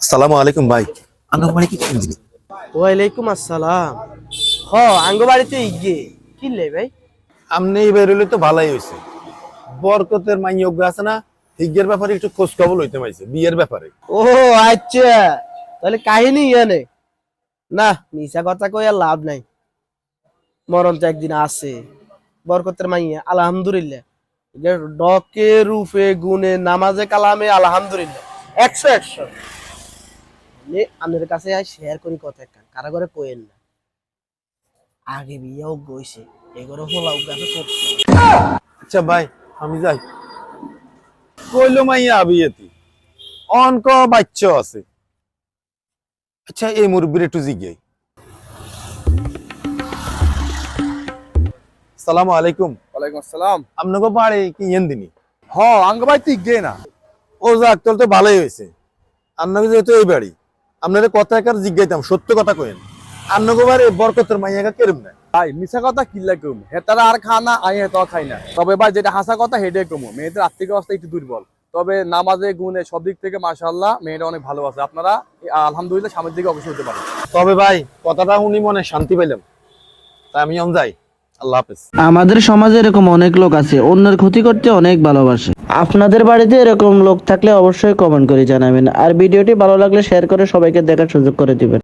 আসসালামু আলাইকুম ভাই। আঙ্গ মানে কি করেন দিলি? ওয়ালাইকুম আসসালাম। আঙ্গ বাড়িতে ইয়ে কিনলে ভাই? আমনে এই বেরোলে তো ভালোই হয়েছে। বরকতের মাইয়ক আছে না, হিজ্ঞের ব্যাপারে একটু খোঁজ খবর লইতে পাইছে, বিয়ের ব্যাপারে। ও আচ্ছা, তাহলে কাহিনী ইয়ানে না, মিশা কথা কই আর লাভ নাই। মরণ তো একদিন আছে। বরকতের মাইয়া আলহামদুলিল্লাহ, ডকে রূপে গুণে নামাজে কালামে আলহামদুলিল্লাহ 100 আপনাদের কাছে শেয়ার করি কথা একটা, কারা করে কোয়েন না। আগে বিয়েও গইছে, এগুলো হলাও গাছে করছে। আচ্ছা ভাই, আমি যাই। কইলো মাইয়া আবিয়েতি অনক বাচ্চা আছে। আচ্ছা এই মুরব্বির একটু জিজ্ঞাই। সালামু আলাইকুম। ওয়ালাইকুম আসসালাম। আপনাকে বাড়ি কি ইয়েন দিনি? আঙ্গ ভাই ঠিক গে না। ও যাক, তোর তো ভালোই হয়েছে। আপনাকে যেহেতু এই বাড়ি, আপনাদের কথা একার জিজ্ঞাইতাম, সত্য কথা কইেন। আপনাকে বাড়ি বরকতের মাইয়াকে কেরম না? ভাই মিছা কথা কিল্লা কম, হেতারা আর খানা আই হেতাও খাই না। তবে ভাই যেটা হাসা কথা হেডে কমো, মেয়েদের আর্থিক অবস্থা একটু দুর্বল। তবে নামাজে গুণে সব দিক থেকে মাশাআল্লাহ মেয়েটা অনেক ভালো আছে। আপনারা আলহামদুলিল্লাহ সামনের দিকে অবশ্যই হতে পারেন। তবে ভাই কথাটা শুনি মনে শান্তি পেলাম। তাই আমি যাই। আল্লাহ হাফেজ। আমাদের সমাজে এরকম অনেক লোক আছে, অন্যের ক্ষতি করতে অনেক ভালোবাসে। আপনাদের বাড়িতে এরকম লোক থাকলে অবশ্যই কমেন্ট করে জানাবেন, আর ভিডিওটি ভালো লাগলে শেয়ার করে সবাইকে দেখার সুযোগ করে দিবেন।